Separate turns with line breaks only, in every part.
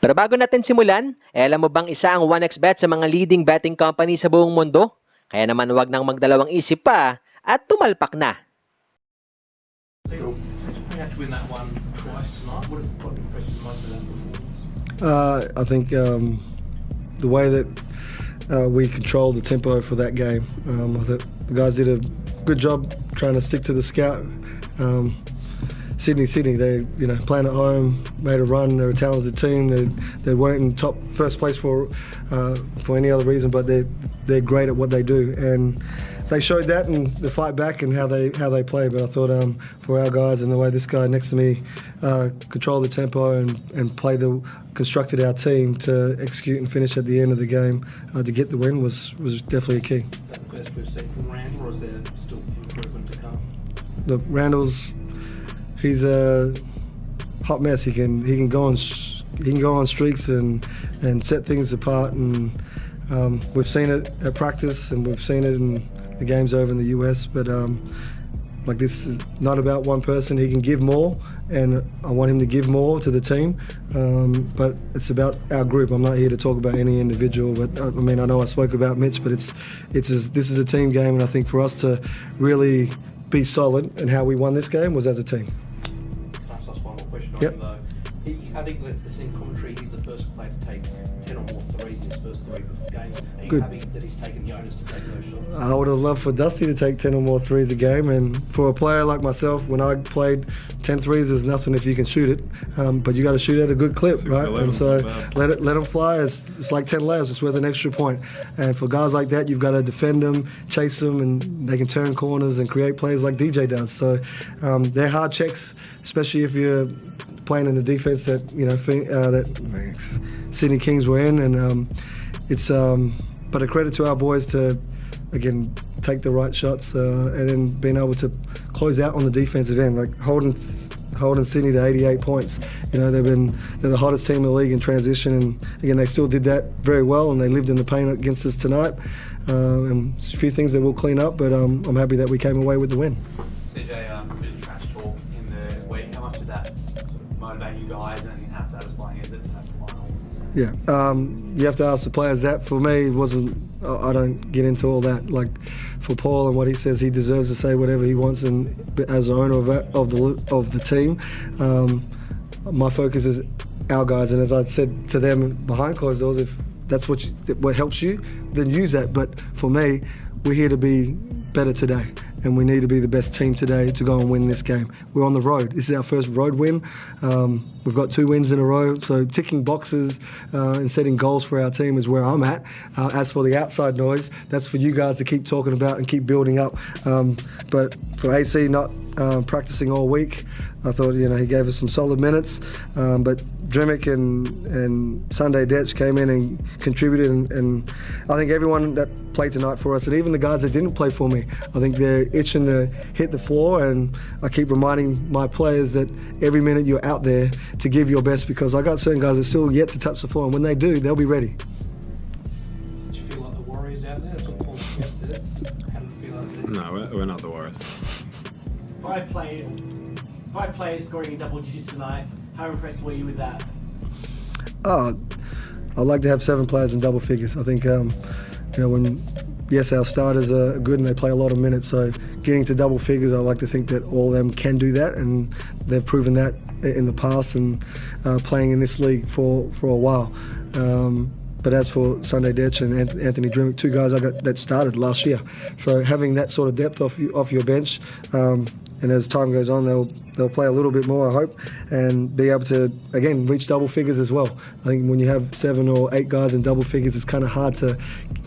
Pero bago natin simulan, alam mo bang isa ang 1xBet sa mga leading betting company sa buong mundo? Kaya naman huwag nang magdalawang isip pa at tumalpak na.
So you had to win that one twice tonight. What impressed you most with that performance?
I think the way that we controlled the tempo for that game. I thought the guys did a good job trying to stick to the scout. Sydney, they playing at home, made a run. They're a talented team. They weren't in first place for any other reason, but they're great at what they do, and they showed that in the fight back and how they play. But I thought for our guys and the way this guy next to me controlled the tempo and constructed our team to execute and finish at the end of the game to get the win was definitely a key.
Is that the best we've seen from Randall, or is there still improvement to come?
Look, he's a hot mess. He can go on streaks and set things apart, and we've seen it at practice and we've seen it in the games over in the US. But this is not about one person. He can give more, and I want him to give more to the team. But it's about our group. I'm not here to talk about any individual. But I know I spoke about Mitch, but this is a team game, and I think for us to really be solid and how we won this game was as a team.
Can I ask one more question on
Yep.
him though? I think let's listen in commentary. He's the first player to take 10 or more threes in his first 3 games. Are you
Good.
happy that he's taken the onus to take those shots?
I would have loved for Dusty to take 10 or more threes a game, and for a player like myself, when I played 10 threes, there's nothing if you can shoot it, but you got to shoot at a good clip, right? And so let them fly. It's like 10 layups. It's worth an extra point. And for guys like that, you've got to defend them, chase them, and they can turn corners and create plays like DJ does. So they're hard checks, especially if you're playing in the defense that Sydney Kings were in, and but a credit to our boys to again take the right shots and then being able to close out on the defensive end, like holding Sydney to 88 points. They're the hottest team in the league in transition, and again they still did that very well, and they lived in the pain against us tonight. And a few things that we'll clean up, but I'm happy that we came away with the win.
CJ, a bit of trash talk in the week. How much did that sort of motivate you guys, and how satisfying is it to have the final?
Yeah, you have to ask the players that. For me, it wasn't. I don't get into all that. Like for Paul and what he says, he deserves to say whatever he wants, and as the owner of the team, my focus is our guys. And as I said to them behind closed doors, if that's what helps you, then use that. But for me, we're here to be better today, and we need to be the best team today to go and win this game. We're on the road. This is our first road win. We've got 2 wins in a row, so ticking boxes and setting goals for our team is where I'm at. As for the outside noise, that's for you guys to keep talking about and keep building up. But for AC not practicing all week, I thought he gave us some solid minutes. But Drimic and Sunday Detch came in and contributed, and I think everyone that played tonight for us, and even the guys that didn't play for me, I think they're itching to hit the floor, and I keep reminding my players that every minute you're out there to give your best, because I got certain guys that are still yet to touch the floor, and when they do, they'll be ready.
Did you feel like the Warriors out there? That's what Paul Smith said. How did it feel out there?
No, we're not the Warriors.
Five players scoring in double digits tonight. How impressed were you with that?
I'd like to have 7 players in double figures. I think, yes, our starters are good and they play a lot of minutes, so getting to double figures, I like to think that all of them can do that, and they've proven that in the past and playing in this league for a while. But as for Sunday Detch and Anthony Drimic, 2 guys I got that started last year, so having that sort of depth off your bench, and as time goes on, they'll play a little bit more, I hope, and be able to again reach double figures as well. I think when you have 7 or 8 guys in double figures, it's kind of hard to.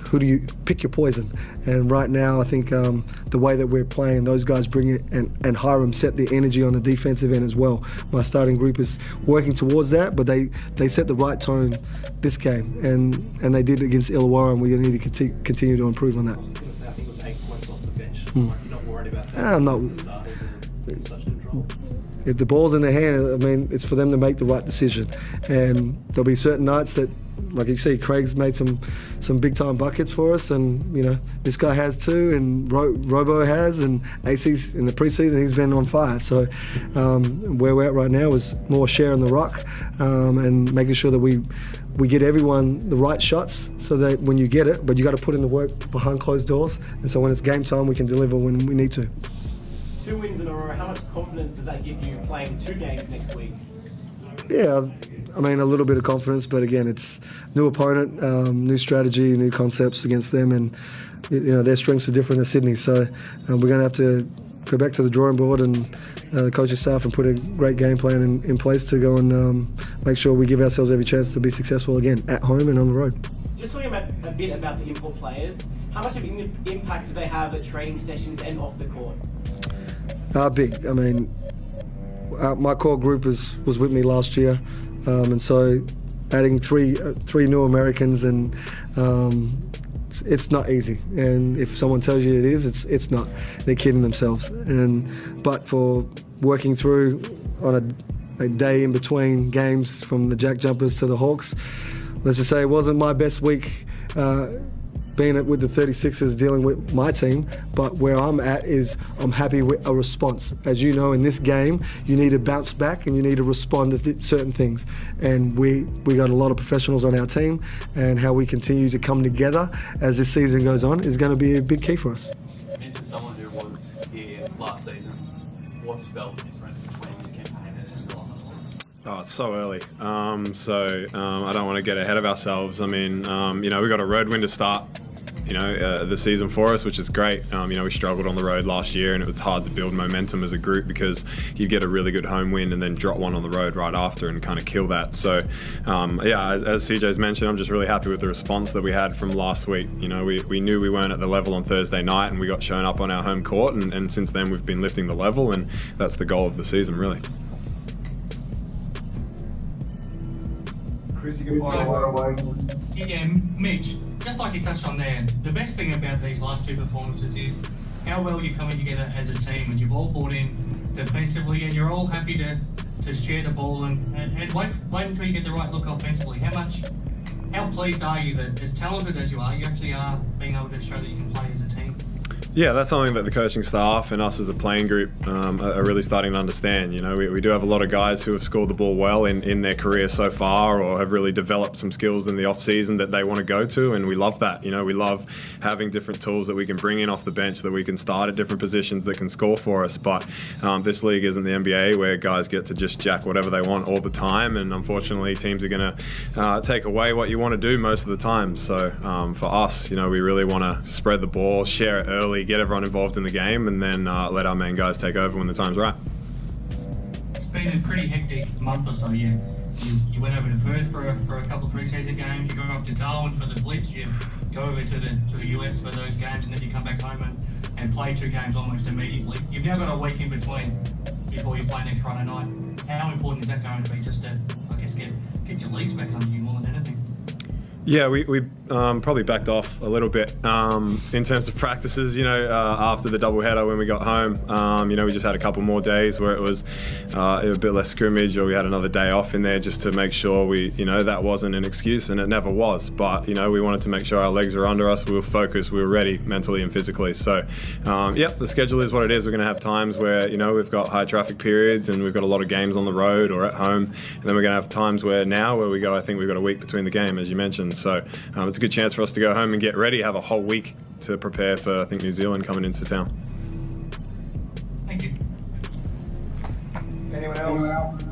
Who do you pick your poison? And right now, I think the way that we're playing, those guys bring it, and Hiram set the energy on the defensive end as well. My starting group is working towards that, but they set the right tone this game, and they did it against Illawarra, and we need to continue to improve on that.
I was going to say, I think it was 8 points off the bench. You're not worried about that?
I'm not.
The starters are in such control.
If the ball's in their hand, it's for them to make the right decision. And there'll be certain nights that like you see, Craig's made some big time buckets for us, and you know this guy has too, and Robo has, and AC's in the preseason he's been on fire. So where we're at right now is more sharing the rock and making sure that we get everyone the right shots, so that when you get it, but you got to put in the work behind closed doors, and so when it's game time we can deliver when we need to.
2 wins in a row. How much confidence does that give you playing 2 games next week?
Yeah, I mean, a little bit of confidence, but again, it's new opponent, new strategy, new concepts against them, and you know their strengths are different than Sydney. So we're going to have to go back to the drawing board and the coaching staff and put a great game plan in place to go and make sure we give ourselves every chance to be successful again at home and on the road.
Just talking about a bit about the import players, how much of an impact do they have at training sessions and off the court?
Big. I mean, my core group was with me last year, and so adding three new Americans, and it's not easy. And if someone tells you it is, it's not. They're kidding themselves. But for working through on a day in between games, from the Jack Jumpers to the Hawks, let's just say it wasn't my best week. Being with the 36ers, dealing with my team, but where I'm at is I'm happy with a response. As you know, in this game, you need to bounce back and you need to respond to certain things. And we got a lot of professionals on our team, and how we continue to come together as this season goes on is going to be a big key for us.
And to someone who was here last season, what's felt different between this campaign and the last one?
Oh, it's so early. I don't want to get ahead of ourselves. I mean, you know, we got a road win to start, the season for us, which is great. We struggled on the road last year, and it was hard to build momentum as a group because you get a really good home win and then drop one on the road right after and kind of kill that. So, as CJ's mentioned, I'm just really happy with the response that we had from last week. You know, we knew we weren't at the level on Thursday night, and we got shown up on our home court, and since then we've been lifting the level, and that's the goal of the season, really.
Chris, you can find a way away.
Yeah, Mitch, just like you touched on there, the best thing about these last 2 performances is how well you're coming together as a team, and you've all bought in defensively, and you're all happy to share the ball and wait until you get the right look offensively. How pleased are you that, as talented as you actually are being able to show that you can play as a team?
Yeah, that's something that the coaching staff and us as a playing group are really starting to understand. You know, we do have a lot of guys who have scored the ball well in their career so far, or have really developed some skills in the off season that they want to go to, and we love that. You know, we love having different tools that we can bring in off the bench, that we can start at different positions that can score for us. But this league isn't the NBA where guys get to just jack whatever they want all the time, and unfortunately teams are going to take away what you want to do most of the time. So for us, we really want to spread the ball, share it early, get everyone involved in the game, and then let our main guys take over when the time's right.
It's been a pretty hectic month or so. You went over to Perth for a couple of pre-season games. You go up to Darwin for the Blitz. You go over to the US for those games, and then you come back home and play 2 games almost immediately. You've now got a week in between before you play next Friday night. How important is that going to be, just to, I guess, get your legs back under you more than anything?
Yeah, we probably backed off a little bit in terms of practices, after the doubleheader when we got home. We just had a couple more days where it was a bit less scrimmage, or we had another day off in there just to make sure that wasn't an excuse, and it never was. But, we wanted to make sure our legs are under us, we were focused, we were ready mentally and physically. So, the schedule is what it is. We're going to have times where, we've got high traffic periods and we've got a lot of games on the road or at home. And then we're going to have times where we go, I think we've got a week between the game, as you mentioned. So it's a good chance for us to go home and get ready, have a whole week to prepare for, I think, New Zealand coming into town.
Thank you.
Anyone else?